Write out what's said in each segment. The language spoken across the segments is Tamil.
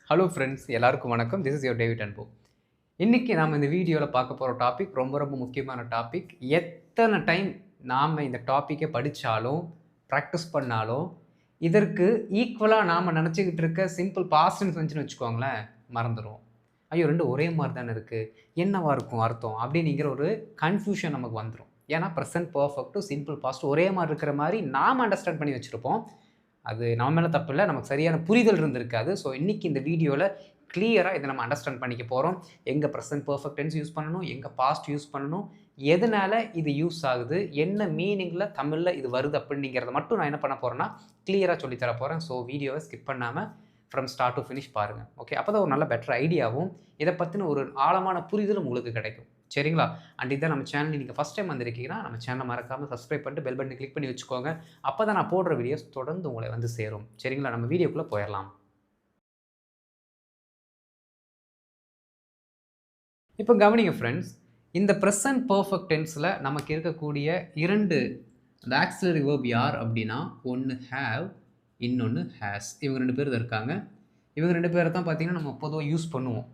ஹலோ ஃப்ரெண்ட்ஸ், எல்லாருக்கும் வணக்கம். திஸ் இஸ் யுவர் டேவிட் அன்பு. இன்னைக்கு நாம இந்த வீடியோவில் பார்க்க போகிற டாபிக் ரொம்ப முக்கியமான டாபிக். எத்தனை டைம் நாம் இந்த டாப்பிக்கை படித்தாலும் ப்ராக்டிஸ் பண்ணாலும் இதற்கு ஈக்குவலாக நாம் நினச்சிக்கிட்டு இருக்க சிம்பிள் பாஸ்ட்னு செஞ்சுன்னு வச்சுக்கோங்களேன், மறந்துடும். ஐயோ, ரெண்டு ஒரே மாதிரி தானே இருக்குது, என்னவா இருக்கும் அர்த்தம் அப்படிங்கிற ஒரு கன்ஃபியூஷன் நமக்கு வந்துடும். ஏன்னா ப்ரெசன்ட் பர்ஃபெக்ட்டும் சிம்பிள் பாஸ்ட் ஒரே மாதிரி இருக்கிற மாதிரி நாம் அண்டர்ஸ்டாண்ட் பண்ணி வச்சுருப்போம். அது நம்ம மேலே தப்பு இல்லை, நமக்கு சரியான புரிதல் இருந்திருக்காது. ஸோ இன்றைக்கி இந்த வீடியோவில் கிளியராக இதை நம்ம அண்டர்ஸ்டாண்ட் பண்ணிக்க போகிறோம். எங்கே ப்ரெசன்ட் பர்ஃபெக்ட் டென்ஸ் யூஸ் பண்ணணும், எங்கே பாஸ்ட் யூஸ் பண்ணணும், எதனால் இது யூஸ் ஆகுது, என்ன மீனிங்கில் தமிழில் இது வருது அப்படிங்கிறத மட்டும் நான் என்ன பண்ண போகிறேன்னா கிளியராக சொல்லித்தர போகிறேன். ஸோ வீடியோவை ஸ்கிப் பண்ணாமல் ஃப்ரம் ஸ்டார்ட் டு ஃபினிஷ் பாருங்கள். ஓகே, அப்போ தான் ஒரு நல்ல பெட்டர் ஐடியாவும் இதை பற்றின ஒரு ஆழமான புரிதலும் உங்களுக்கு கிடைக்கும். சரிங்களா? அண்ட் இதான் நம்ம சேனல் நீங்கள் ஃபஸ்ட் டைம் வந்திருக்கீங்கன்னா நம்ம சேனலை மறக்காமல் சப்ஸ்கிரைப் பண்ணிட்டு பெல் பட்டன் கிளிக் பண்ணி வச்சுக்கோங்க. அப்போ தான் நான் போடுற வீடியோஸ் தொடர்ந்து உங்களை வந்து சேரும். சரிங்களா? நம்ம வீடியோக்குள்ளே போயிடலாம். இப்போ கவனிங்க ஃப்ரெண்ட்ஸ், இந்த ப்ரெசன்ட் பர்ஃபெக்ட் டென்ஸில் நமக்கு இருக்கக்கூடிய இரண்டு அந்த ஆக்சிலரி வேர்ப் யார் அப்படின்னா, ஒன்று ஹேவ், இன்னொன்று ஹேஸ். இவங்க ரெண்டு பேர் இருக்காங்க. இவங்க ரெண்டு பேரை தான் பார்த்தீங்கன்னா நம்ம பொதுவாக யூஸ் பண்ணுவோம்.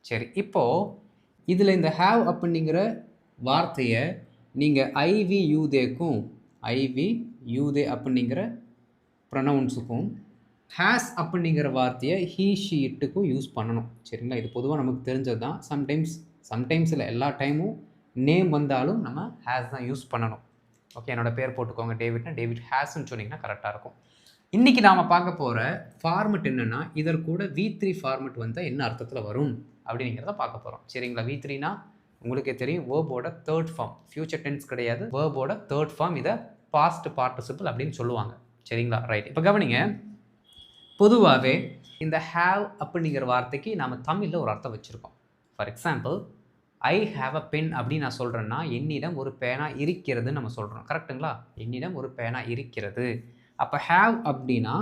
சரி, இப்போது இதில் இந்த ஹேவ் அப்படிங்கிற வார்த்தையை நீங்கள் ஐவி யூதேக்கும் ஐவி யூதே அப்படிங்கிற ப்ரொனவுன்ஸுக்கும் ஹேஸ் அப்படிங்கிற வார்த்தையை ஹீ ஷீ இட்டுக்கும் யூஸ் பண்ணணும். சரிங்களா? இது பொதுவாக நமக்கு தெரிஞ்சது தான். சம்டைம்ஸ் இல்லை, எல்லா டைமும் நேம் வந்தாலும் நம்ம ஹேஸ் தான் யூஸ் பண்ணணும். ஓகே, என்னோட பேர் போட்டுக்கோங்க டேவிட்னா டேவிட் ஹேஸ்ன்னு சொன்னிங்கன்னா கரெக்டாக இருக்கும். இன்றைக்கி நாம் பார்க்க போகிற ஃபார்மெட் என்னென்னா, இதற்கூட V3 ஃபார்மெட் வந்தால் என்ன அர்த்தத்தில் வரும் அப்படிங்கிறத பார்க்க போகிறோம். சரிங்களா? V3னா உங்களுக்கே தெரியும், வேர்போட தேர்ட் ஃபார்ம். ஃபியூச்சர் டென்ஸ் கிடையாது, வேர்போட தேர்ட் ஃபார்ம். இதை பாஸ்ட் பார்ட்டிசிபிள் அப்படின்னு சொல்லுவாங்க. சரிங்களா? ரைட். இப்போ கவனிங்க, பொதுவாகவே இந்த ஹேவ் அப்படிங்கிற வார்த்தைக்கு நாம் தமிழில் ஒரு அர்த்தம் வச்சுருக்கோம். For example, I have a pen அப்படின்னு நான் சொல்கிறேன்னா என்னிடம் ஒரு பேனா இருக்கிறதுன்னு நம்ம சொல்கிறோம். கரெக்டுங்களா? என்னிடம் ஒரு பேனா இருக்கிறது. அப்போ ஹேவ் அப்படின்னா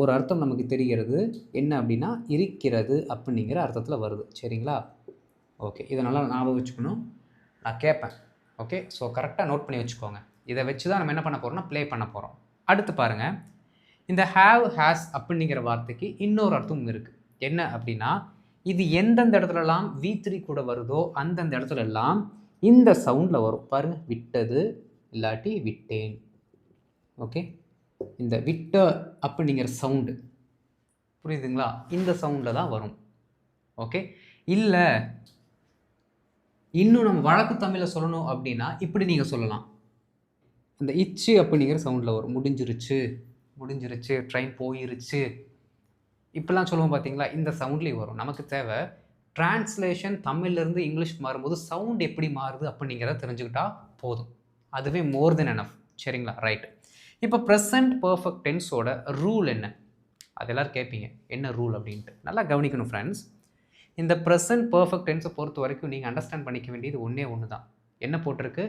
ஒரு அர்த்தம் நமக்கு தெரிகிறது. என்ன அப்படின்னா இருக்கிறது அப்படிங்கிற அர்த்தத்தில் வருது. சரிங்களா? ஓகே, இதை நல்லா ஞாபகம் வச்சுக்கணும். நான் கேட்பேன். ஓகே, ஸோ கரெக்டாக நோட் பண்ணி வச்சுக்கோங்க. இதை வச்சு தான் நம்ம என்ன பண்ண போகிறோம்னா ப்ளே பண்ண போகிறோம். அடுத்து பாருங்கள், இந்த ஹேவ் ஹேஸ் அப்படிங்கிற வார்த்தைக்கு இன்னொரு அர்த்தமும் இருக்குது. என்ன அப்படின்னா, இது எந்தெந்த இடத்துலலாம் V3 கூட வருதோ அந்தந்த இடத்துல எல்லாம் இந்த சவுண்டில் வரும். பாருங்கள், விட்டது இல்லாட்டி விட்டேன். ஓகே, இந்த விட்ட அப்படிங்கிற சவுண்டு புரியுதுங்களா? இந்த சவுண்டில் தான் வரும். ஓகே, இல்லை இன்னும் நம்ம வழக்கு தமிழில் சொல்லணும் அப்படின்னா இப்படி நீங்கள் சொல்லலாம். அந்த இச்சு அப்படிங்கிற சவுண்டில் வரும். முடிஞ்சிருச்சு, ட்ரெயின் போயிருச்சு, இப்படிலாம் சொல்லுவோம் பார்த்தீங்களா? இந்த சவுண்ட்லேயும் வரும். நமக்கு தேவை டிரான்ஸ்லேஷன் தமிழ்லேருந்து இங்கிலீஷ் மாறும்போது சவுண்ட் எப்படி மாறுது அப்படிங்கிறத தெரிஞ்சுக்கிட்டா போதும். அதுவே மோர் தென் எனஃப். சரிங்களா? ரைட். இப்போ ப்ரெசன்ட் பர்ஃபெக்ட் டென்ஸோட ரூல் என்ன? அது எல்லோரும் கேட்பீங்க, என்ன ரூல் அப்படின்ட்டு. நல்லா கவனிக்கணும் ஃப்ரெண்ட்ஸ். இந்த ப்ரெசன்ட் பர்ஃபெக்ட் டென்ஸை பொறுத்த வரைக்கும் நீங்கள் அண்டர்ஸ்டாண்ட் பண்ணிக்க வேண்டியது ஒன்று தான். என்ன போட்டிருக்கு?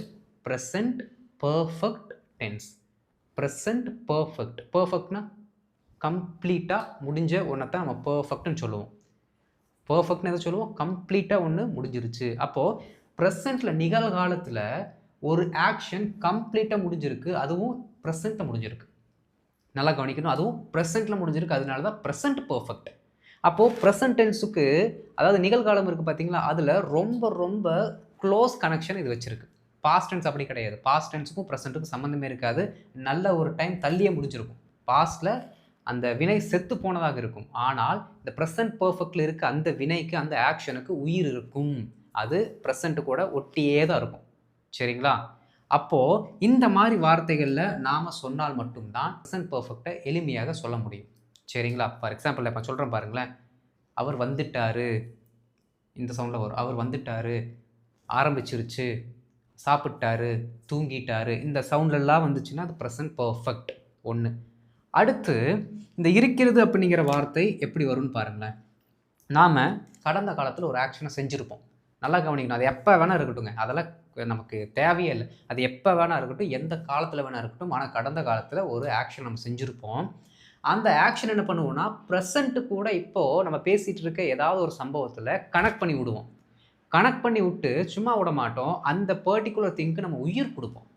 Present perfect tense. Present perfect. பர்ஃபெக்ட்னா கம்ப்ளீட்டாக முடிஞ்ச ஒன்றை தான் நம்ம பர்ஃபெக்ட்னு சொல்லுவோம். பர்ஃபெக்ட்னு எதை சொல்லுவோம்? கம்ப்ளீட்டாக ஒன்று முடிஞ்சிருச்சு. அப்போது ப்ரெசண்ட்டில் நிகழ்காலத்தில் ஒரு ஆக்ஷன் கம்ப்ளீட்டாக முடிஞ்சிருக்கு, அதுவும் ப்ரெசண்ட்டில் முடிஞ்சிருக்கு. நல்லா கவனிக்கணும், அதுவும் ப்ரெசண்ட்டில் முடிஞ்சிருக்கு. அதனால தான் ப்ரெசன்ட் பர்ஃபெக்ட். அப்போது ப்ரெசன்ட் டென்ஸுக்கு, அதாவது நிகழ்காலம் இருக்குது பார்த்தீங்களா, அதில் ரொம்ப க்ளோஸ் கனெக்ஷன் இது வச்சுருக்கு. பாஸ்ட் டென்ஸ் அப்படி கிடையாது. பாஸ்ட் டென்ஸுக்கும் ப்ரெசண்ட்டுக்கும் சம்மந்தமே இருக்காது. நல்ல ஒரு டைம் தள்ளியே முடிஞ்சிருக்கும். பாஸ்ட்டில் அந்த வினை செத்து போனதாக இருக்கும். ஆனால் இந்த ப்ரெசன்ட் பர்ஃபெக்டில் இருக்க அந்த வினைக்கு, அந்த ஆக்ஷனுக்கு உயிர் இருக்கும். அது ப்ரெசண்ட்டு கூட ஒட்டியே தான் இருக்கும். சரிங்களா? அப்போது இந்த மாதிரி வார்த்தைகளில் நாம் சொன்னால் மட்டும்தான் ப்ரெசன்ட் பர்ஃபெக்டை எளிமையாக சொல்ல முடியும். சரிங்களா? ஃபார் எக்ஸாம்பிள் இப்போ சொல்கிறேன் பாருங்களேன். அவர் வந்துட்டார், இந்த சவுண்டில் வரும். அவர் வந்துட்டார், ஆரம்பிச்சிருச்சு, சாப்பிட்டாரு, தூங்கிட்டாரு, இந்த சவுண்ட்லலாம் வந்துச்சுன்னா அது ப்ரெசன்ட் பர்ஃபெக்ட். ஒன்று. அடுத்து இந்த இருக்கிறது அப்படிங்கிற வார்த்தை எப்படி வரும்னு பாருங்களேன். நாம் கடந்த காலத்தில் ஒரு ஆக்ஷனை செஞ்சுருப்போம். நல்லா கவனிக்கணும். அது எப்போ வேணால் இருக்கட்டுங்க, அதெல்லாம் நமக்கு தேவையே இல்லை. அது எப்போ வேணால் இருக்கட்டும், எந்த காலத்தில் வேணால் இருக்கட்டும். ஆனால் கடந்த காலத்தில் ஒரு ஆக்ஷன் நம்ம செஞ்சுருப்போம். அந்த ஆக்ஷன் என்ன பண்ணுவோம்னா ப்ரெசண்ட்டு கூட இப்போது நம்ம பேசிகிட்டு இருக்க ஏதாவது ஒரு சம்பவத்தில் கனெக்ட் பண்ணி விடுவோம். கனெக்ட் பண்ணி விட்டு சும்மா விட மாட்டோம். அந்த பர்டிகுலர் திங்க்கு நம்ம உயிர் கொடுப்போம்.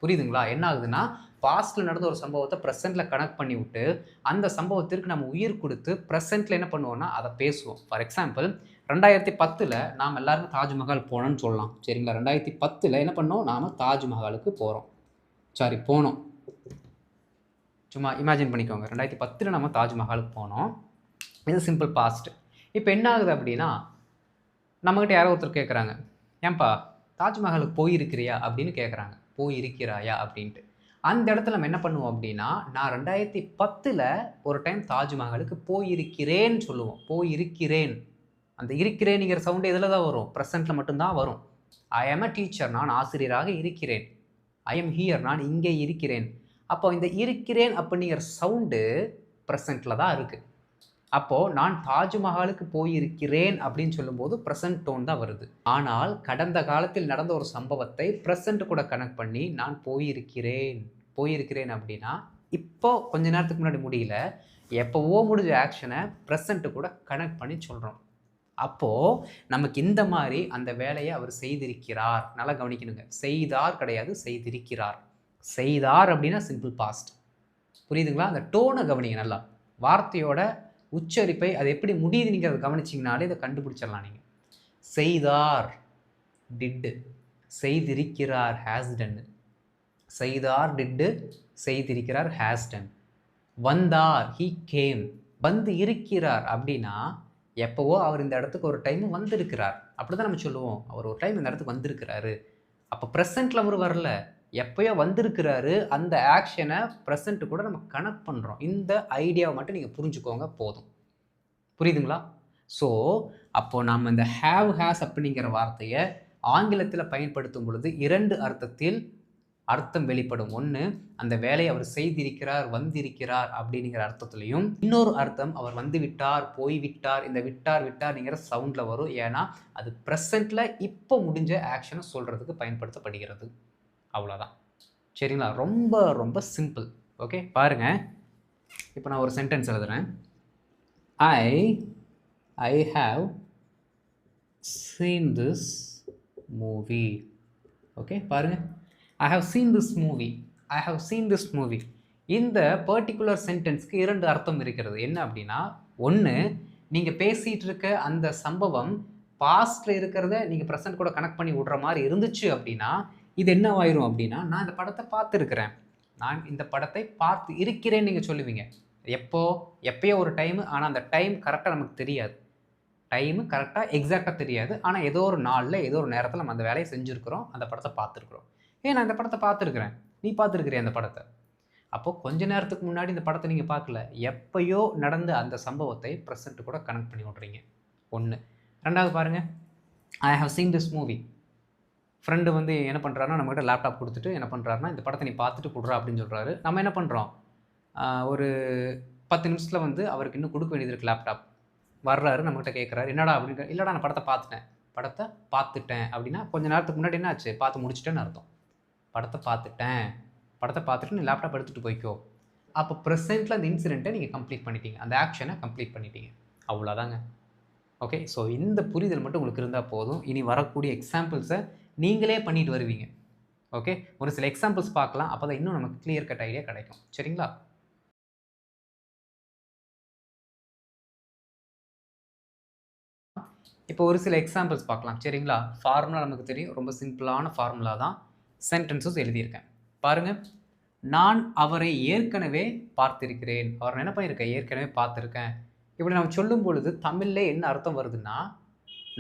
புரியுதுங்களா? என்ன ஆகுதுன்னா பாஸ்ட்டில் நடந்த ஒரு சம்பவத்தை ப்ரெசென்ட்டில் கனெக்ட் பண்ணி விட்டு அந்த சம்பவத்திற்கு நம்ம உயிர் கொடுத்து ப்ரெசென்ட்டில் என்ன பண்ணுவோம்னா அதை பேசுவோம். ஃபார் எக்ஸாம்பிள் 2010 நாம் எல்லாருமே தாஜ்மஹால் போனோம்னு சொல்லலாம். சரிங்களா? 2010 என்ன பண்ணோம்? நாம் தாஜ்மஹாலுக்கு போனோம். சும்மா இமேஜின் பண்ணிக்கோங்க. 2010 நம்ம தாஜ்மஹாலுக்கு போனோம். இது சிம்பிள் பாஸ்ட். இப்போ என்ன ஆகுது அப்படின்னா, நம்மகிட்ட யாரோ ஒருத்தர் கேட்குறாங்க, ஏன்பா தாஜ்மஹாலுக்கு போயிருக்கிறியா அப்படின்னு கேட்குறாங்க. போயிருக்கிறாயா அப்படின்ட்டு. அந்த இடத்துல நம்ம என்ன பண்ணுவோம் அப்படின்னா, நான் 2010 ஒரு டைம் தாஜ்மஹாலுக்கு போயிருக்கிறேன்னு சொல்லுவோம். போயிருக்கிறேன். அந்த இருக்கிறேன்ங்கிற சவுண்டு எதில் தான் வரும்? ப்ரெசென்ட்டில் மட்டும்தான் வரும். ஐ ஆம் அ டீச்சர், நான் ஆசிரியராக இருக்கிறேன். ஐ எம் ஹியர், நான் இங்கே இருக்கிறேன். அப்போ இந்த இருக்கிறேன் அப்படிங்கிற சவுண்டு ப்ரெசென்ட்டில் தான் இருக்குது. அப்போது நான் தாஜ்மஹாலுக்கு போயிருக்கிறேன் அப்படின்னு சொல்லும்போது ப்ரெசென்ட் டோன் தான் வருது. ஆனால் கடந்த காலத்தில் நடந்த ஒரு சம்பவத்தை ப்ரெசென்ட் கூட கனெக்ட் பண்ணி நான் போயிருக்கிறேன் அப்படின்னா, இப்போ கொஞ்ச நேரத்துக்கு முன்னாடி முடியல, எப்போவோ முடிஞ்ச ஆக்ஷனை ப்ரெசென்ட் கூட கனெக்ட் பண்ணி சொல்கிறோம். அப்போது நமக்கு இந்த மாதிரி அந்த வேலையை அவர் செய்திருக்கிறார். நல்லா கவனிக்கணுங்க. செய்தார் கிடையாது, செய்திருக்கிறார். செய்தார் அப்படின்னா சிம்பிள் பாஸ்ட். புரியுதுங்களா? அந்த டோனை கவனிங்க நல்லா. வார்த்தையோட உச்சரிப்பை அது எப்படி முடியுது நீங்கள் அதை கவனிச்சிங்கனாலே இதை கண்டுபிடிச்சிடலாம் நீங்கள். செய்தார் டிட்டு, செய்திருக்கிறார் ஹேஸ் டன். செய்தார் டிட்டு, செய்திருக்கிறார் ஹேஸ் டன். வந்தார் ஹீ கேம், வந்து இருக்கிறார் அப்படின்னா எப்போவோ அவர் இந்த இடத்துக்கு ஒரு டைம் வந்திருக்கிறார். அப்படி தான் நம்ம சொல்லுவோம், அவர் ஒரு டைம் இந்த இடத்துக்கு வந்திருக்கிறாரு. அப்போ ப்ரெசென்ட்டில் அவர் வரல, எப்போயோ வந்திருக்கிறாரு. அந்த ஆக்ஷனை ப்ரெசென்ட்டு கூட நம்ம கனெக்ட் பண்ணுறோம். இந்த ஐடியாவை மட்டும் நீங்கள் புரிஞ்சுக்கோங்க போதும். புரியுதுங்களா? ஸோ அப்போது நம்ம இந்த ஹேவ் ஹேஸ் அப்படிங்கிற வார்த்தையை ஆங்கிலத்தில் பயன்படுத்தும் பொழுது 2 அர்த்தத்தில் அர்த்தம் வெளிப்படும். ஒன்று, அந்த வேலையை அவர் செய்திருக்கிறார், வந்திருக்கிறார் அப்படிங்கிற அர்த்தத்துலையும், இன்னொரு அர்த்தம் அவர் வந்து விட்டார், போய்விட்டார். இந்த விட்டார்ங்கிற சவுண்டில் வரும். ஏன்னா அது ப்ரெசென்ட்டில் இப்போ முடிஞ்ச ஆக்ஷனை சொல்கிறதுக்கு பயன்படுத்தப்படுகிறது. அவ்வளோதான். சரிங்களா? ரொம்ப ரொம்ப சிம்பிள். ஓகே, பாருங்கள். இப்போ நான் ஒரு சென்டென்ஸ் எழுதுகிறேன். I have seen this movie. Okay, பாருங்கள். I have seen this movie. இந்த பர்டிகுலர் சென்டென்ஸ்க்கு 2 அர்த்தம் இருக்கிறது. என்ன அப்படின்னா, ஒன்று, நீங்கள் பேசிகிட்டு இருக்க அந்த சம்பவம் பாஸ்டில் இருக்கிறத நீங்கள் ப்ரெசென்ட் கூட கனெக்ட் பண்ணி விடுற மாதிரி இருந்துச்சு அப்படின்னா, இது என்னவாயிரும் அப்படின்னா, நான் இந்த படத்தை பார்த்துருக்கிறேன், நான் இந்த படத்தை பார்த்து இருக்கிறேன்னு நீங்கள் சொல்லுவீங்க. எப்போயோ ஒரு டைமு. ஆனால் அந்த டைம் கரெக்டாக நமக்கு தெரியாது. டைமு கரெக்டாக எக்ஸாக்டாக தெரியாது. ஆனால் ஏதோ ஒரு நாளில் ஏதோ ஒரு நேரத்தில் நம்ம அந்த வேலையை செஞ்சுருக்கிறோம், அந்த படத்தை பார்த்துருக்குறோம். நான் இந்த படத்தை பார்த்துருக்குறேன், நீ பார்த்துருக்குறிய அந்த படத்தை. அப்போது கொஞ்ச நேரத்துக்கு முன்னாடி இந்த படத்தை நீங்கள் பார்க்கல, எப்போயோ நடந்த அந்த சம்பவத்தை ப்ரெசென்ட் கூட கனெக்ட் பண்ணி விட்றீங்க. ஒன்று. ரெண்டாவது பாருங்கள், I have seen this movie. Friend வந்து என்ன பண்ணுறாருன்னா, நம்மகிட்ட லேப்டாப் கொடுத்துட்டு என்ன பண்ணுறாருன்னா, இந்த படத்தை நீ பார்த்துட்டு கொடுறா அப்படின்னு சொல்கிறாரு. நம்ம என்ன பண்ணுறோம், ஒரு 10 நிமிஷத்தில் வந்து அவருக்கு இன்னும் கொடுக்க வேண்டியது இருக்குது லேப்டாப். வர்றாரு, நம்மகிட்ட கேட்குறாரு, என்னடா அப்படின்னு. இல்லைடா, நான் படத்தை பார்த்துட்டேன் அப்படின்னா, கொஞ்சம் நேரத்துக்கு முன்னாடி என்ன ஆச்சு, பார்த்து முடிச்சிட்டேன்னு அர்த்தம். படத்தை பார்த்துட்டு நீ லேப்டாப் எடுத்துகிட்டு போய்க்கோ. அப்போ ப்ரெசென்ட்டில் அந்த இன்சிடெண்ட்டை நீங்கள் கம்ப்ளீட் பண்ணிட்டீங்க, அந்த ஆக்ஷனை கம்ப்ளீட் பண்ணிட்டீங்க. அவ்வளோதாங்க. ஓகே, ஸோ இந்த புரிதல் மட்டும் உங்களுக்கு இருந்தால் போதும். இனி வரக்கூடிய எக்ஸாம்பிள்ஸை நீங்களே பண்ணிட்டு வருவீங்க. ஓகே, ஒரு சில எக்ஸாம்பிள்ஸ் பார்க்கலாம். அப்போ தான் இன்னும் நமக்கு கிளியர் கட் ஐடியா கிடைக்கும். சரிங்களா? இப்போ ஒரு சில எக்ஸாம்பிள்ஸ் பார்க்கலாம். சரிங்களா? ஃபார்முலா நமக்கு தெரியும், ரொம்ப சிம்பிளான ஃபார்முலா தான். சென்டென்சஸ் எழுதியிருக்கேன் பாருங்கள். நான் அவரை ஏற்கனவே பார்த்திருக்கிறேன். அவர் என்ன பண்ணியிருக்கேன், ஏற்கனவே பார்த்துருக்கேன். இப்படி நம்ம சொல்லும் பொழுது தமிழ்ல என்ன அர்த்தம் வருதுன்னா,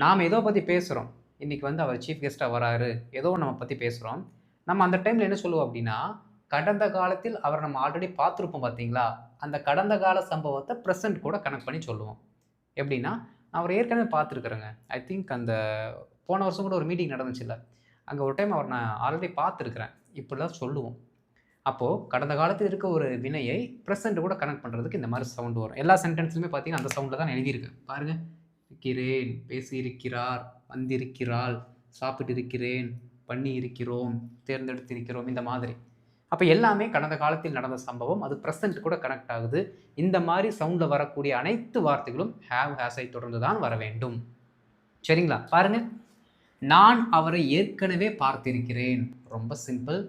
நாம் ஏதோ பற்றி பேசுகிறோம். இன்றைக்கி வந்து அவர் சீஃப் கெஸ்ட்டாக வராரு, ஏதோ நம்ம பற்றி பேசுகிறோம். நம்ம அந்த டைமில் என்ன சொல்லுவோம் அப்படின்னா, கடந்த காலத்தில் அவர் நம்ம ஆல்ரெடி பார்த்துருப்போம் பார்த்தீங்களா, அந்த கடந்த கால சம்பவத்தை ப்ரெசென்ட் கூட கனெக்ட் பண்ணி சொல்லுவோம். எப்படின்னா, நான் அவர் ஏற்கனவே பார்த்துருக்குறேங்க. ஐ திங்க் அந்த போன வருஷம் கூட ஒரு மீட்டிங் நடந்துச்சுல்ல, அங்கே ஒரு டைம் அவர் நான் ஆல்ரெடி பார்த்துருக்குறேன், இப்படிலாம் சொல்லுவோம். அப்போது கடந்த காலத்தில் இருக்க ஒரு வினையை ப்ரெசென்ட் கூட கனெக்ட் பண்ணுறதுக்கு இந்த மாதிரி சவுண்டு வரும். எல்லா சென்டென்ஸுமே பார்த்தீங்கன்னா அந்த சவுண்டில் தான் எழுதியிருக்கு. பாருங்கள், இருக்கிறேன், பேசியிருக்கிறார், வந்திருக்கிறாள், சாப்பிட்டு இருக்கிறேன், பண்ணி இருக்கிறோம், தேர்ந்தெடுத்திருக்கிறோம், இந்த மாதிரி. அப்போ எல்லாமே கடந்த காலத்தில் நடந்த சம்பவம், அது ப்ரெசென்ட் கூட கனெக்ட் ஆகுது. இந்த மாதிரி சவுண்டில் வரக்கூடிய அனைத்து வார்த்தைகளும் ஹேவ் ஹேஸை தொடர்ந்து தான் வர வேண்டும். சரிங்களா? பாருங்கள், நான் அவரை ஏற்கனவே பார்த்திருக்கிறேன். ரொம்ப சிம்பிள்.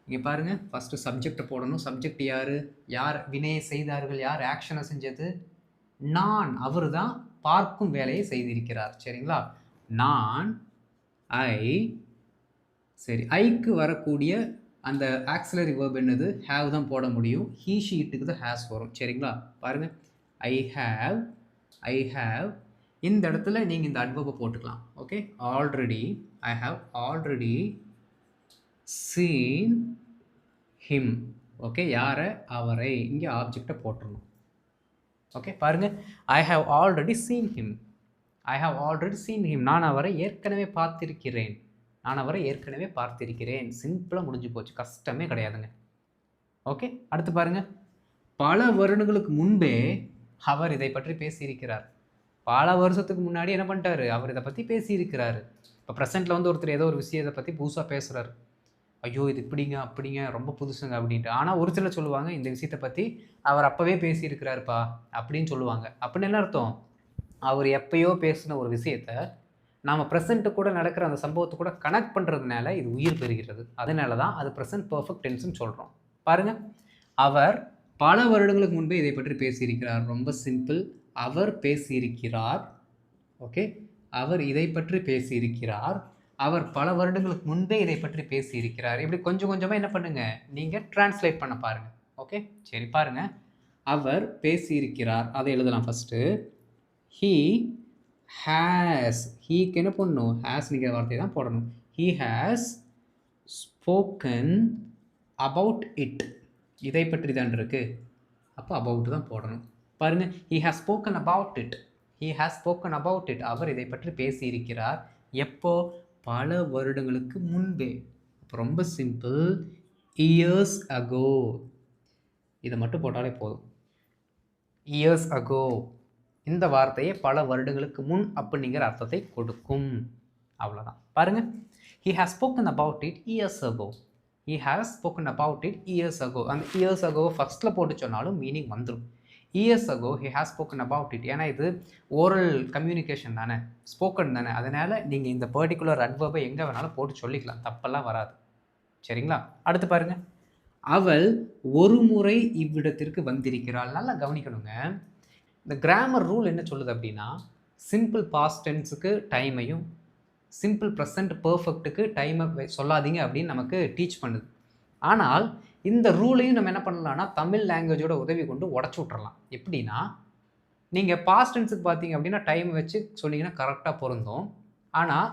இங்கே பாருங்கள், ஃபஸ்ட்டு சப்ஜெக்டை போடணும். சப்ஜெக்ட் யார்? யார் வினையை செய்தார்கள்? யார் ஆக்ஷனை செஞ்சது? நான். அவர் தான் பார்க்கும் வேலையை செய்திருக்கிறார். சரிங்களா? நான், ஐ. சரி, ஐக்கு வரக்கூடிய அந்த ஆக்சிலரி வேர்ப் என்னது? ஹேவ் தான் போட முடியும். ஹீ ஷீட்டுக்கு தான் ஹேஸ் வரும். சரிங்களா? பாருங்கள், ஐ ஹேவ். இந்த இடத்துல நீங்கள் இந்த அட்வர்பை போட்டுக்கலாம். Okay, already, I have already seen him. Okay, யாரை? அவரை. இங்கே ஆப்ஜெக்டை போட்டுடணும். ஓகே, பாருங்கள், I have already seen him. நான் அவரை ஏற்கனவே பார்த்திருக்கிறேன். சிம்பிளாக முடிஞ்சு போச்சு, கஷ்டமே கிடையாதுங்க. ஓகே, அடுத்து பாருங்கள், பல வருடங்களுக்கு முன்பே அவர் இதை பற்றி பேசியிருக்கிறார். பல வருஷத்துக்கு முன்னாடி என்ன பண்ணிட்டாரு? அவர் இதை பற்றி பேசியிருக்கிறாரு. இப்போ ப்ரெசென்ட்டில் வந்து ஒருத்தர் ஏதோ ஒரு விஷயத்தை பற்றி புதுசாக பேசுகிறாரு. ஐயோ, இது இப்படிங்க அப்படிங்க, ரொம்ப புதுசுங்க அப்படின்ட்டு. ஆனால் ஒரு சிலர் சொல்லுவாங்க, இந்த விஷயத்தை பற்றி அவர் அப்போவே பேசியிருக்கிறாருப்பா அப்படின்னு சொல்லுவாங்க. அப்படின்னு என்ன அர்த்தம்? அவர் எப்பயோ பேசின ஒரு விஷயத்த நாம் ப்ரெசென்ட்டு கூட நடக்கிற அந்த சம்பவத்தை கூட கனெக்ட் பண்ணுறதுனால இது உயிர் பெறுகிறது. அதனால தான் அது ப்ரெசென்ட் பர்ஃபெக்ட் டென்ஸ்னு சொல்கிறோம். பாருங்கள், அவர் பல வருடங்களுக்கு முன்பே இதை பற்றி பேசியிருக்கிறார். ரொம்ப சிம்பிள். அவர் பேசியிருக்கிறார். ஓகே, அவர் இதை பற்றி பேசியிருக்கிறார். அவர் பல வருடங்களுக்கு முன்பே இதை பற்றி பேசியிருக்கிறார். இப்படி கொஞ்சம் கொஞ்சமாக என்ன பண்ணுங்கள், நீங்கள் டிரான்ஸ்லேட் பண்ண பாருங்கள். ஓகே, சரி, பாருங்கள், அவர் பேசியிருக்கிறார், அதை எழுதலாம். First he has. ஹீக்கு என்ன பண்ணணும்? ஹேஸ்ங்கிற வார்த்தையை தான் போடணும். He has spoken about it. இதை பற்றி தான் இருக்குது, அப்போ அபவுட் தான் போடணும். பாருங்கள், he has spoken about it. அவர் இதை பற்றி பேசியிருக்கிறார். எப்போ? பல வருடங்களுக்கு முன்பே. ரொம்ப சிம்பிள், இயர்ஸ் அகோ. இதை மட்டும் போட்டாலே போதும். இயர்ஸ் அகோ இந்த வார்த்தையை பல வருடங்களுக்கு முன் அப்படிங்கிற அர்த்தத்தை கொடுக்கும். அவ்வளோதான். பாருங்கள், he has spoken about it years ago. அந்த இயர்ஸ் அகோ ஃபஸ்ட்டில் போட்டு சொன்னாலும் மீனிங் வந்துடும். Years ago he has spoken about it. ஏன்னா இது ஓரல் கம்யூனிகேஷன் தானே, ஸ்போக்கன் தானே. அதனால் நீங்கள் இந்த பர்டிகுலர் அட்வர்பை எங்கே வேணாலும் போட்டு சொல்லிக்கலாம், தப்பெல்லாம் வராது. சரிங்களா? அடுத்து பாருங்கள், அவள் ஒரு முறை இவ்விடத்திற்கு வந்திருக்கிறாள். நல்லா கவனிக்கணுங்க. இந்த கிராமர் ரூல் என்ன சொல்லுது அப்படின்னா, சிம்பிள் பாஸ்ட் டென்ஸுக்கு டைமையும் சிம்பிள் ப்ரெசன்ட் பர்ஃபெக்ட்டுக்கு டைமை சொல்லாதீங்க அப்படின்னு நமக்கு டீச் பண்ணுது. ஆனால் இந்த ரூலையும் நம்ம என்ன பண்ணலாம்னா தமிழ் லாங்குவேஜோட உதவி கொண்டு உடச்சி விட்றலாம். எப்படின்னா, நீங்கள் பாஸ்ட் டென்ஸுக்கு பார்த்தீங்க அப்படின்னா டைம் வச்சு சொன்னீங்கன்னா கரெக்டாக பொருந்தும். ஆனால்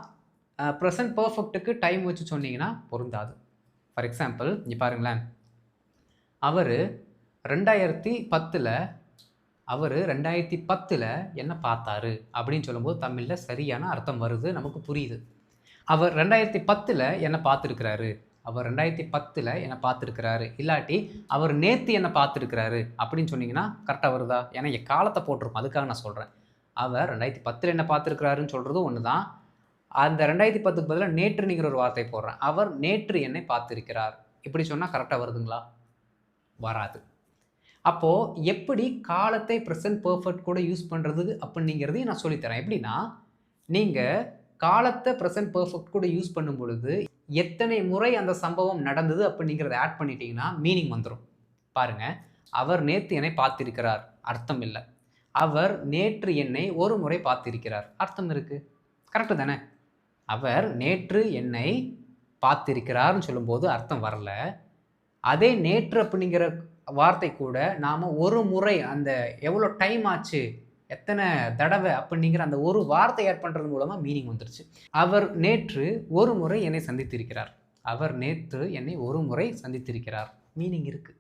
ப்ரெசன்ட் பர்ஃபெக்ட்டுக்கு டைம் வச்சு சொன்னீங்கன்னா பொருந்தாது. ஃபார் எக்ஸாம்பிள், இங்கே பாருங்களேன், அவர் 2010 என்ன பார்த்தாரு அப்படின்னு சொல்லும்போது தமிழில் சரியான அர்த்தம் வருது, நமக்கு புரியுது. அவர் 2010 என்ன பார்த்துருக்கிறாரு, என்ன பார்த்துருக்கிறாரு. இல்லாட்டி அவர் நேற்று என்ன பார்த்துருக்கிறாரு அப்படின்னு சொன்னீங்கன்னா கரெக்டாக வருதா? ஏன்னா என் காலத்தை போட்டிருக்கும், அதுக்காக நான் சொல்கிறேன். அவர் 2010 என்ன பார்த்துருக்கிறாருன்னு சொல்கிறது ஒன்று தான். அந்த 2010க்கு பதிலாக நேற்றுங்கிற ஒரு வார்த்தை போடுறேன். அவர் நேற்று என்னை பார்த்துருக்கிறார் இப்படி சொன்னால் கரெக்டாக வருதுங்களா? வராது. அப்போது எப்படி காலத்தை ப்ரெசன்ட் பர்ஃபெக்ட் கூட யூஸ் பண்ணுறது அப்படிங்கிறதையும் நான் சொல்லித்தரேன். எப்படின்னா, நீங்கள் காலத்தை ப்ரெசன்ட் பர்ஃபெக்ட் கூட யூஸ் பண்ணும் பொழுது எத்தனை முறை அந்த சம்பவம் நடந்தது அப்படிங்கிறத ஆட் பண்ணிட்டீங்கன்னா மீனிங் வந்துடும். பாருங்கள், அவர் நேற்று என்னை பார்த்திருக்கிறார், அர்த்தம் இல்லை. அவர் நேற்று என்னை ஒரு முறை பார்த்திருக்கிறார், அர்த்தம் இருக்குது. கரெக்டு தானே? அவர் நேற்று என்னை பார்த்திருக்கிறார்னு சொல்லும்போது அர்த்தம் வரல. அதே நேற்று அப்படிங்கிற வார்த்தை கூட நாம் ஒரு முறை, அந்த எவ்வளோ டைம் ஆச்சு, எத்தனை தடவை அப்படிங்கிற அந்த ஒரு வார்த்தை ஆட் பண்ணுறது மூலமாக மீனிங் வந்துருச்சு. அவர் நேற்று ஒரு முறை என்னை சந்தித்திருக்கிறார், மீனிங் இருக்குது.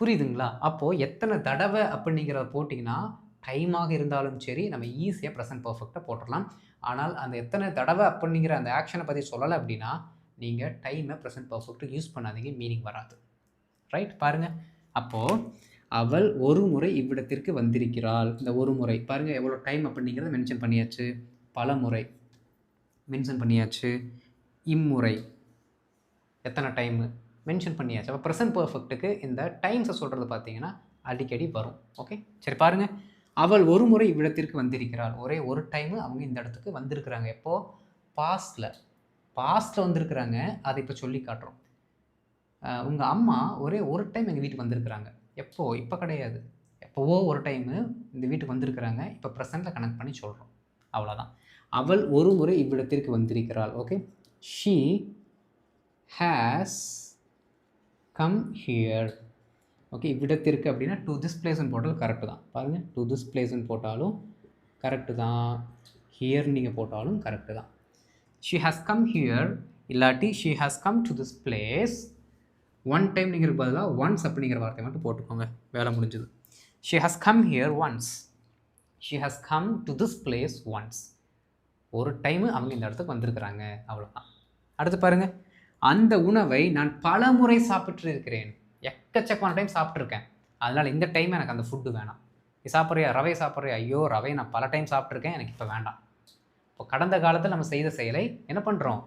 புரியுதுங்களா? அப்போது எத்தனை தடவை அப்படிங்கிறத போட்டிங்கன்னா டைமாக இருந்தாலும் சரி நம்ம ஈஸியாக ப்ரெசன்ட் பர்ஃபெக்டாக போட்டுடலாம். ஆனால் அந்த எத்தனை தடவை அப்படிங்கிற அந்த ஆக்ஷனை பற்றி சொல்லலை அப்படின்னா நீங்கள் டைமை ப்ரெசன்ட் பர்ஃபெக்டாக யூஸ் பண்ணாதீங்க, மீனிங் வராது. ரைட்? பாருங்கள், அப்போது அவள் ஒரு முறை இவ்விடத்திற்கு வந்திருக்கிறாள். இந்த ஒரு முறை பாருங்கள் எவ்வளோ டைம் அப்படிங்கிறத மென்ஷன் பண்ணியாச்சு. பல முறை மென்ஷன் பண்ணியாச்சு. இம்முறை எத்தனை டைமு மென்ஷன் பண்ணியாச்சு. அப்போ ப்ரெசன்ட் பர்ஃபெக்ட்டுக்கு இந்த டைம்ஸை சொல்கிறது பார்த்தீங்கன்னா அடிக்கடி வரும். ஓகே, சரி, பாருங்கள், அவள் ஒரு முறை இவ்விடத்திற்கு வந்திருக்கிறாள். ஒரே ஒரு டைமு அவங்க இந்த இடத்துக்கு வந்திருக்கிறாங்க. எப்போது? பாஸ்டில் வந்திருக்கிறாங்க. அதை இப்போ சொல்லி காட்டுறோம். உங்கள் அம்மா ஒரே ஒரு டைம் எங்கள் வீட்டுக்கு வந்திருக்கிறாங்க. எப்போ? இப்போ கிடையாது. எப்போவோ ஒரு டைமு இந்த வீட்டுக்கு வந்திருக்கிறாங்க. இப்போ ப்ரெசென்ட்டில் கனெக்ட் பண்ணி சொல்கிறோம். அவ்வளோதான். அவள் ஒரு முறை இவ்விடத்திற்கு வந்திருக்கிறாள். Okay. She has come here. Okay. இவ்விடத்திற்கு அப்படின்னா டு திஸ் பிளேஸ்ன்னு போட்டாலும் கரெக்டு தான். பாருங்கள், டு திஸ் பிளேஸ்ன்னு போட்டாலும் கரெக்டு தான். ஹியர் நீங்கள் போட்டாலும் கரெக்டு தான். ஷீ ஹாஸ் கம் ஹியர் இல்லாட்டி she has come to this place. One time நீங்கள் பதிலாக ஒன்ஸ் அப்படிங்கிற வார்த்தை மட்டும் போட்டுக்கோங்க, வேலை முடிஞ்சது. She has come here once. She has come to this place once. ஒரு டைமு அவங்க இந்த இடத்துக்கு வந்திருக்கிறாங்க, அவ்வளோதான். அடுத்து பாருங்கள், அந்த உணவை நான் பல முறை சாப்பிட்டு இருக்கிறேன். எக்கச்சக்கமான டைம் சாப்பிட்ருக்கேன். அதனால் இந்த டைம் எனக்கு அந்த ஃபுட்டு வேணாம். நீ சாப்பிட்றியா? ரவை சாப்பிட்றியா? ஐயோ, ரவை நான் பல டைம் சாப்பிட்ருக்கேன், எனக்கு இப்போ வேண்டாம். இப்போ கடந்த காலத்தில் நம்ம செய்த செயலை என்ன பண்ணுறோம்?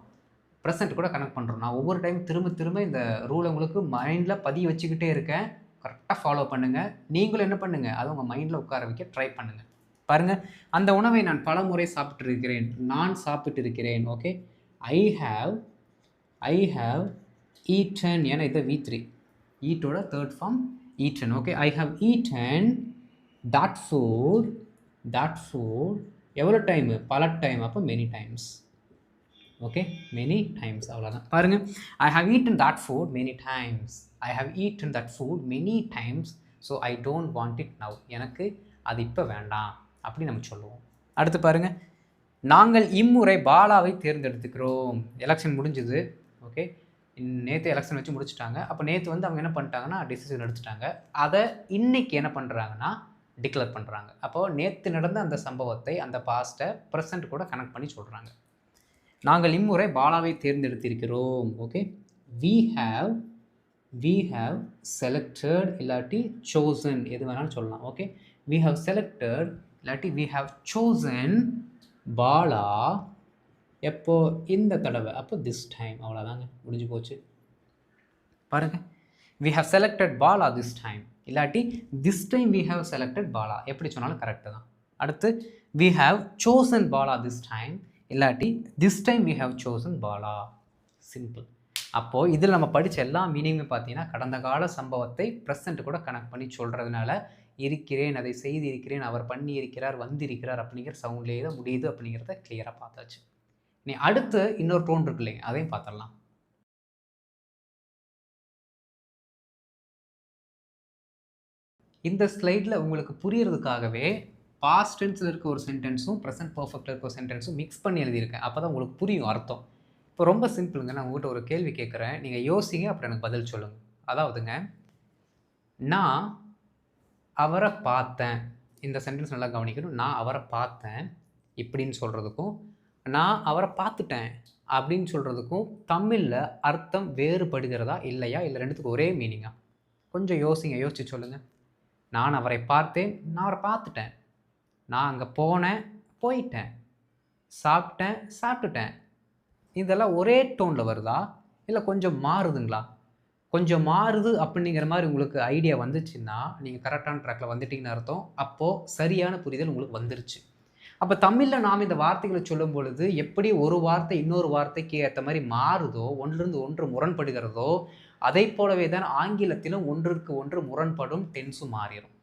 ப்ரெசென்ட் கூட கனெக்ட் பண்ணுறோம். நான் ஒவ்வொரு டைம் திரும்ப திரும்ப இந்த ரூலை உங்களுக்கு மைண்டில் பதிய வச்சுக்கிட்டே இருக்கேன். கரெக்டாக ஃபாலோ பண்ணுங்கள். நீங்களும் என்ன பண்ணுங்கள், அதை உங்கள் மைண்டில் உட்கார வைக்க ட்ரை பண்ணுங்கள். பாருங்கள், அந்த உணவை நான் பல முறை சாப்பிட்டு இருக்கிறேன். நான் சாப்பிட்டு இருக்கிறேன். ஓகே. I have eaten. ஏன்னா இதை V3 ஈட்டோட third form eaten. Okay. I have eaten that food. எவ்வளோ டைமு? பல டைம். அப்போ many times. Okay, many times. அவ்வளோதான். பாருங்கள், I have eaten that food many times. I have eaten that food many times. So I don't want it now. எனக்கு அது இப்போ வேண்டாம் அப்படி நம்ம சொல்லுவோம். அடுத்து பாருங்கள், நாங்கள் இம்முறை பாலாவை தேர்ந்தெடுத்துக்கிறோம். எலெக்ஷன் முடிஞ்சுது. ஓகே. நேற்று எலெக்ஷன் வச்சு முடிச்சுட்டாங்க. அப்போ நேற்று வந்து அவங்க என்ன பண்ணிட்டாங்கன்னா டிசிஷன் எடுத்துட்டாங்க. அதை இன்றைக்கி என்ன பண்ணுறாங்கன்னா டிக்ளேர் பண்ணுறாங்க. அப்போது நேற்று நடந்த அந்த சம்பவத்தை, அந்த பாஸ்ட்டை ப்ரெசென்ட் கூட கனெக்ட் பண்ணி சொல்கிறாங்க. நாங்கள் இம்முறை பாலாவை தேர்ந்தெடுத்திருக்கிறோம். ஓகே. வி ஹாவ் செலக்டட் இல்லாட்டி சோசன், எது வேணாலும் சொல்லலாம். ஓகே. வி ஹாவ் செலக்டட் இல்லாட்டி வி ஹாவ் சோசன் பாலா. எப்போ? இந்த தடவை. அப்போ திஸ் டைம். அவ்வளோதாங்க, முடிஞ்சு போச்சு. பாருங்கள், we have selected Bala this time இல்லாட்டி this time we have selected Bala, எப்படி சொன்னாலும் கரெக்டு தான். அடுத்து we have chosen Bala this time இல்லாட்டி this time we have chosen Bala. Simple. அப்போது இதில் நம்ம படித்த எல்லா மீனிங்குமே பார்த்தீங்கன்னா கடந்த கால சம்பவத்தை ப்ரெசென்ட் கூட கனெக்ட் பண்ணி சொல்கிறதுனால இருக்கிறேன், அதை செய்து இருக்கிறேன், அவர் பண்ணி இருக்கிறார், வந்திருக்கிறார் அப்படிங்கிற சவுண்ட்லேயே தான் முடியுது அப்படிங்கிறத கிளியராக பார்த்தாச்சு. நீ அடுத்து இன்னொரு டோன் இருக்கு இல்லைங்க, அதையும் பார்த்துடலாம். இந்த ஸ்லைடில் உங்களுக்கு புரியறதுக்காகவே பாஸ்ட் டென்ஸில் இருக்க ஒரு சென்டென்ஸும் ப்ரெசென்ட் பர்ஃபெக்டில் இருக்க ஒரு சென்டென்ஸும் மிக்ஸ் பண்ணி எழுதியிருக்கேன். அப்போ தான் உங்களுக்கு புரியும் அர்த்தம். இப்போ ரொம்ப சிம்பிளுங்க. நான் உங்கள்கிட்ட ஒரு கேள்வி கேட்குறேன், நீங்கள் யோசிங்க, அப்புறம் எனக்கு பதில் சொல்லுங்கள். அதாவதுங்க, நான் அவரை பார்த்தேன். இந்த சென்டென்ஸ் நல்லா கவனிக்கணும். நான் அவரை பார்த்தேன் இப்படின்னு சொல்கிறதுக்கும் நான் அவரை பார்த்துட்டேன் அப்படின்னு சொல்கிறதுக்கும் தமிழில் அர்த்தம் வேறுபடுகிறதா இல்லையா? இல்லை ரெண்டுத்துக்கும் ஒரே மீனிங்கா? கொஞ்சம் யோசிங்க, யோசிச்சு சொல்லுங்கள். நான் அவரை பார்த்தேன், நான் அவரை பார்த்துட்டேன். நான் அங்கே போனேன், போயிட்டேன். சாப்பிட்டேன், சாப்பிட்டுட்டேன். இதெல்லாம் ஒரே டோனில் வருதா இல்லை கொஞ்சம் மாறுதுங்களா? கொஞ்சம் மாறுது அப்படிங்கிற மாதிரி உங்களுக்கு ஐடியா வந்துச்சுன்னா நீங்கள் கரெக்டான ட்ராக்கில் வந்துட்டீங்கன்னு அர்த்தம். அப்போது சரியான புரிதல் உங்களுக்கு வந்துருச்சு. அப்போ தமிழில் நாம் இந்த வார்த்தைகளை சொல்லும் பொழுது எப்படி ஒரு வார்த்தை இன்னொரு வார்த்தைக்கு ஏற்ற மாதிரி மாறுதோ, ஒன்றிலிருந்து ஒன்று முரண்படுகிறதோ, அதை போலவே தான் ஆங்கிலத்திலும் ஒன்றிற்கு ஒன்று முரண்படும் டென்ஸும் மாறிடும்.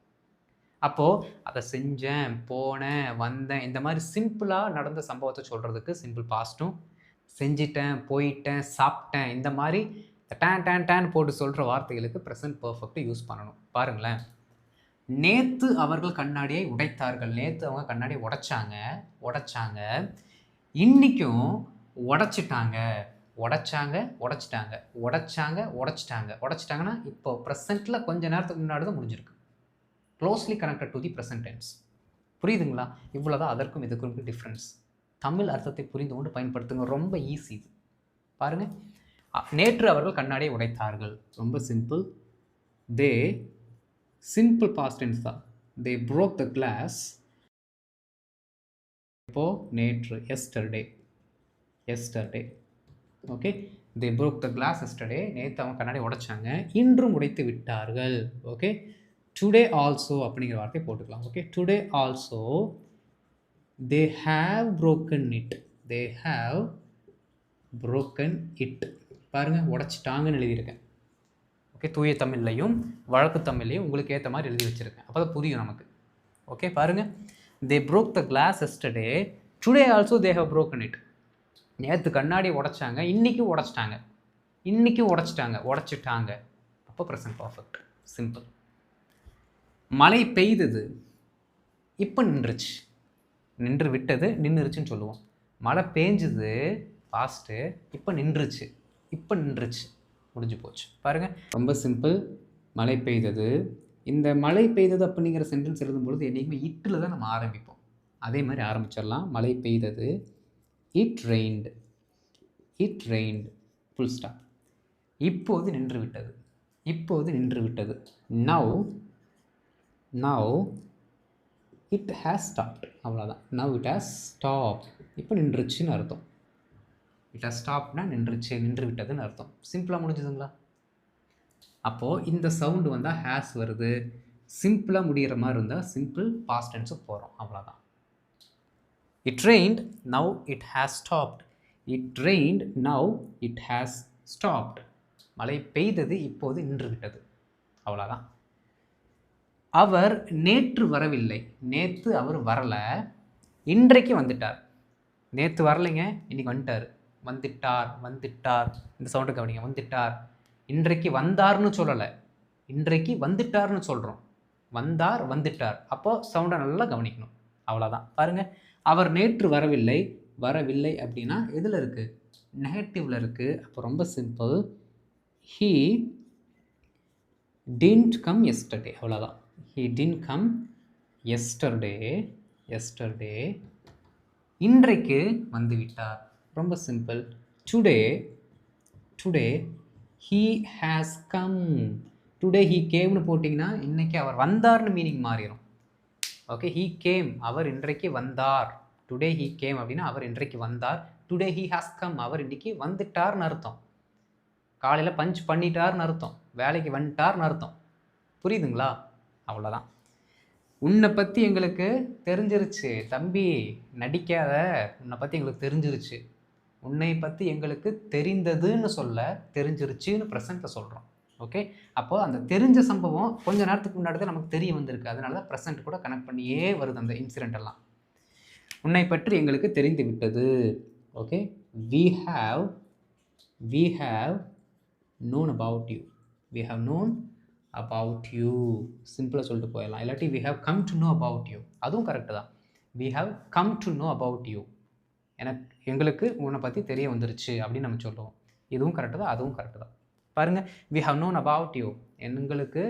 அப்போது அதை செஞ்சேன், போனேன், வந்தேன், இந்த மாதிரி சிம்பிளாக நடந்த சம்பவத்தை சொல்கிறதுக்கு சிம்பிள் பாஸ்ட்டும், செஞ்சிட்டேன், போயிட்டேன், சாப்பிட்டேன், இந்த மாதிரி டேன் டேன் டேன் போட்டு சொல்கிற வார்த்தைகளுக்கு ப்ரெசென்ட் பர்ஃபெக்ட்டு யூஸ் பண்ணணும். பாருங்களேன், நேற்று அவர்கள் கண்ணாடியை உடைத்தார்கள். நேற்று அவங்க கண்ணாடியை உடைச்சாங்க. இன்றைக்கும் உடைச்சிட்டாங்கன்னா இப்போ ப்ரெசென்ட்டில் கொஞ்சம் நேரத்துக்கு முன்னாடி தான் முடிஞ்சிருக்கு. Closely connected to the present tense. புரியுதுங்களா? இவ்வளோதான் அதற்கும் இதுக்கும் டிஃப்ரென்ஸ். தமிழ் அர்த்தத்தை புரிந்து கொண்டு பயன்படுத்துங்க. ரொம்ப ஈஸி இது. பாருங்கள், நேற்று அவர்கள் கண்ணாடியை உடைத்தார்கள். ரொம்ப சிம்பிள். தே சிம்பிள் பாஸ்ட் டென்ஸ் தான். தே broke the glass. இப்போ நேற்று, yesterday. Okay. They broke the glass yesterday. நேற்று அவங்க கண்ணாடி உடைச்சாங்க, இன்றும் உடைத்து விட்டார்கள். ஓகே. டுடே ஆல்சோ அப்படிங்கிற வார்த்தையை போட்டுக்கலாம். Okay. Today also they have broken it. பாருங்கள், உடைச்சிட்டாங்கன்னு எழுதியிருக்கேன். ஓகே, தூய தமிழ்லையும் வழக்கு தமிழ்லையும் உங்களுக்கு ஏற்ற மாதிரி எழுதி வச்சுருக்கேன். அப்போ தான் புரியும் நமக்கு. ஓகே, பாருங்கள். தே broke the glass yesterday, today also they have broken it. நேற்று கண்ணாடி உடைச்சாங்க, இன்றைக்கும் உடைச்சிட்டாங்க, உடைச்சிட்டாங்க. அப்போ ப்ரெசன்ட் பர்ஃபெக்ட், சிம்பிள். மழை பெய்தது, இப்போ நின்றுச்சு, நின்று விட்டது, நின்றுச்சுன்னு சொல்லுவோம். மழை பேஞ்சுது ஃபாஸ்ட்டு, இப்போ நின்றுச்சு, முடிஞ்சு போச்சு. பாருங்கள், ரொம்ப சிம்பிள். மழை பெய்தது. இந்த மழை பெய்தது அப்படிங்கிற சென்டென்ஸ் எழுதும்பொழுது என்றைக்குமே இட்டில் தான் நம்ம ஆரம்பிப்போம். அதே மாதிரி ஆரம்பிச்சிடலாம். மழை பெய்தது, இட் ரெயின்டு, ஃபுல் ஸ்டாப். இப்போது நின்று விட்டது. Now it has stopped. அவ்வளோதான். Now it has stop. இப்போ நின்றுச்சுன்னு அர்த்தம். இட் ஹேஸ் ஸ்டாப்னா நின்று விட்டதுன்னு அர்த்தம். சிம்பிளாக முடிஞ்சுதுங்களா? அப்போது இந்த சவுண்டு வந்தால் ஹேஸ் வருது. சிம்பிளாக முடிகிற மாதிரி இருந்தால் சிம்பிள் பாஸ்ட் டென்ஸுக்கு போகிறோம். அவ்வளோதான். It rained, now it has stopped. Now it has stopped. மழை பெய்தது, இப்போது நின்று விட்டது. அவ்வளோதான். அவர் நேற்று வரவில்லை. நேற்று அவர் வரலை, இன்றைக்கு வந்துட்டார். நேற்று வரலைங்க, இன்றைக்கி வந்துட்டார். இந்த சவுண்டு கவனிங்க. வந்துட்டார். இன்றைக்கு வந்தார்னு சொல்லலை, இன்றைக்கு வந்துட்டார்னு சொல்கிறோம். வந்துட்டார். அப்போது சவுண்டை நல்லா கவனிக்கணும். அவ்வளோதான். பாருங்கள், அவர் நேற்று வரவில்லை அப்படின்னா எதில் இருக்குது? நெகட்டிவில் இருக்குது. அப்போ ரொம்ப simple. He didn't come yesterday. அவ்வளோதான். he didn't come yesterday. இன்றைக்கு வந்து விட்டார். ரொம்ப simple. Today he has come. Today he cameனு போட்டிங்கன்னா இன்றைக்கி அவர் வந்தார்னு மீனிங் மாறிடும். ஓகே, he came, அவர் இன்றைக்கு வந்தார். டுடே he came அப்படின்னா அவர் இன்றைக்கு வந்தார். டுடே he has come, அவர் இன்றைக்கி வந்துட்டார்னு அர்த்தம். காலையில் பஞ்ச் பண்ணிட்டார்னு அர்த்தம். வேலைக்கு வந்துட்டார்னு அர்த்தம். புரியுதுங்களா? அவ்வளோதான். உன்னை பற்றி எங்களுக்கு தெரிஞ்சிருச்சு தம்பி, நடிக்காத. உன்னை பற்றி எங்களுக்கு தெரிஞ்சிருச்சு. உன்னை பற்றி எங்களுக்கு தெரிந்ததுன்னு சொல்ல தெரிஞ்சிருச்சுன்னு ப்ரெசண்ட்டில் சொல்கிறோம். ஓகே, அப்போது அந்த தெரிஞ்ச சம்பவம் கொஞ்ச நேரத்துக்கு முன்னாடி தான் நமக்கு தெரிய வந்திருக்கு. அதனால தான் ப்ரெசண்ட் கூட கனெக்ட் பண்ணியே வருது அந்த இன்சிடெண்ட் எல்லாம். உன்னை பற்றி எங்களுக்கு தெரிந்து விட்டது. Okay, we have known about you. சிம்பிளாக சொல்லிட்டு போயிடலாம். இல்லாட்டி we have come to know about you. அதுவும் கரெக்டு தான். we have come to know about you. எங்களுக்கு உன்னை பற்றி தெரிய வந்துருச்சு அப்படின்னு நம்ம சொல்லுவோம். இதுவும் கரெக்டு தான், அதுவும் கரெக்டு தான். பாருங்கள், we have known about you. எங்களுக்கு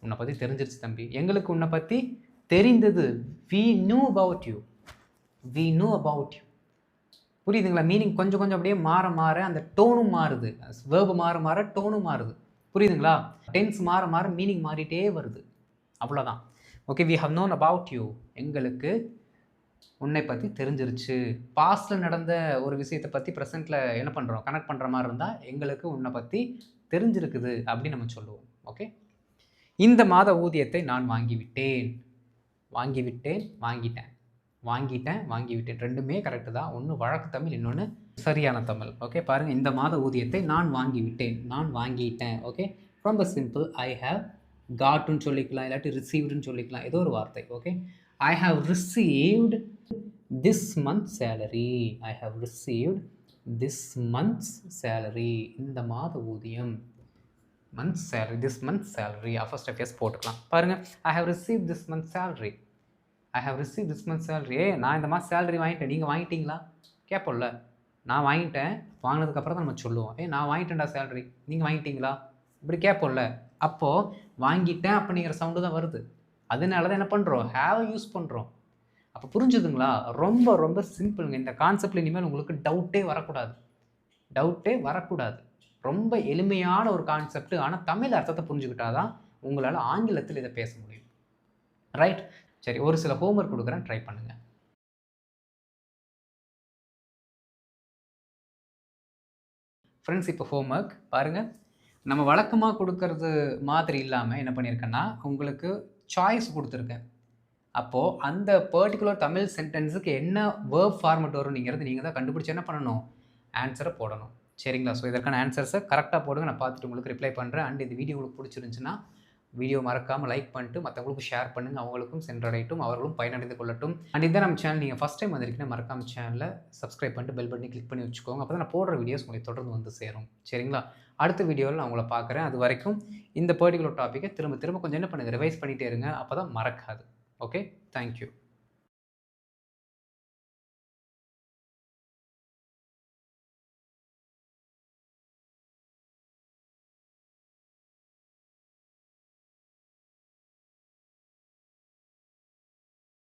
உன்னை பற்றி தெரிஞ்சிருச்சு தம்பி. எங்களுக்கு உன்னை பற்றி தெரிந்தது. we knew about you. புரியுதுங்களா? மீனிங் கொஞ்சம் அப்படியே மாற அந்த டோனும் மாறுது. வேர்பு மாற டோனும் மாறுது. புரியுதுங்களா? டென்ஸ் மாற மீனிங் மாறிட்டே வருது. அவ்வளோதான். Okay, we have known about you. எங்களுக்கு உன்னை பற்றி தெரிஞ்சிருச்சு. பாஸ்டில் நடந்த ஒரு விஷயத்தை பற்றி ப்ரெசென்ட்டில் என்ன பண்ணுறோம்? கனெக்ட் பண்ணுற மாதிரி இருந்தால் எங்களுக்கு உன்னை பற்றி தெரிஞ்சிருக்குது அப்படின்னு நம்ம சொல்லுவோம். ஓகே, இந்த மாத ஊதியத்தை நான் வாங்கிவிட்டேன். வாங்கிவிட்டேன் ரெண்டுமே கரெக்டு தான். ஒன்று வழக்கு தமிழ், இன்னொன்று சரியான தமிழ். ஓகே, பாருங்கள், இந்த மாத ஊதியத்தை நான் வாங்கிட்டேன். ஓகே, ரொம்ப சிம்பிள். ஐ ஹாவ் காட்டுன்னு சொல்லிக்கலாம், இல்லாட்டி ரிசீவ்டுன்னு சொல்லிக்கலாம், ஏதோ ஒரு வார்த்தை. Okay, I have received this month's salary. இந்த மாத ஊதியம். this month's salary. First S போட்டுக்கலாம். பாருங்கள், I have received this month's salary. நான் இந்த மாதம் சேலரி வாங்கிட்டேன். நீங்கள் வாங்கிட்டீங்களா கேட்போம்ல. நான் வாங்கிட்டேன். வாங்கினதுக்கப்புறம் தான் நம்ம சொல்லுவோம், நான் வாங்கிட்டேன்டா சேலரி, நீங்கள் வாங்கிட்டீங்களா இப்படி கேட்போம்ல. அப்போது வாங்கிட்டேன் அப்படிங்கிற சவுண்டு தான் வருது. அதனால தான் என்ன பண்ணுறோம்? ஹேவ் யூஸ் பண்ணுறோம். அப்போ புரிஞ்சுதுங்களா? ரொம்ப சிம்பிளுங்க. இந்த கான்செப்டில் இனிமேல் உங்களுக்கு டவுட்டே வரக்கூடாது. ரொம்ப எளிமையான ஒரு கான்செப்ட். ஆனால் தமிழ் அர்த்தத்தை புரிஞ்சுக்கிட்டாதான் உங்களால் ஆங்கிலத்தில் இதை பேச முடியும். ரைட்? சரி, ஒரு சில ஹோம்ஒர்க் கொடுக்குறேன், ட்ரை பண்ணுங்கள். ஃப்ரெண்ட்ஸ், இப்போ ஹோம்ஒர்க் பாருங்கள். நம்ம வழக்கமாக கொடுக்கறது மாதிரி இல்லாமல் என்ன பண்ணியிருக்கேன்னா, உங்களுக்கு சாய்ஸ் கொடுத்துருக்கேன். அப்போது அந்த பர்டிகுலர் தமிழ் சென்டென்ஸுக்கு என்ன வேர்ப் ஃபார்மெட் வரும்ங்கிறது நீங்கள் தான் கண்டுபிடிச்சி என்ன பண்ணணும்? ஆன்சரை போடணும். சரிங்களா? ஸோ இதற்கான ஆன்சர்ஸை கரெக்ட்டா போடுங்க. நான் பார்த்துட்டு உங்களுக்கு ரிப்ளை பண்றேன். அண்ட் இந்த வீடியோ உங்களுக்கு புடிச்சிருந்துச்சுன்னா, வீடியோ மறக்காம லைக் பண்ணிட்டு மத்தவங்களுக்கும் ஷேர் பண்ணுங்க. அவங்களுக்கும் சென்றடையட்டும். அவர்களும் பயனடைந்து கொள்ளட்டும். அண்ட் இதான் நம்ம சேனல் நீங்க ஃபர்ஸ்ட் டைம் வந்திருக்கீங்கன்னா, மறக்காம சேனல சப்ஸ்கிரைப் பண்ணிட்டு பெல் பட்டனையும் கிளிக் பண்ணி வச்சுக்கோங்க. அப்பதான் நான் போடுற வீடியோஸ் உங்களுக்கு தொடர்ந்து வந்து சேரும். சரிங்களா? அடுத்த வீடியோல நான் உங்கள பார்க்குறேன். அதுவரைக்கும் இந்த பர்ட்டிகுலர் டாபிக்க திரும்ப திரும்ப கொஞ்சம் என்ன பண்ணுங்க, ரிவைஸ் பண்ணிட்டே இருங்க. அப்பதான் மறக்காது. ஓகே? Thank you.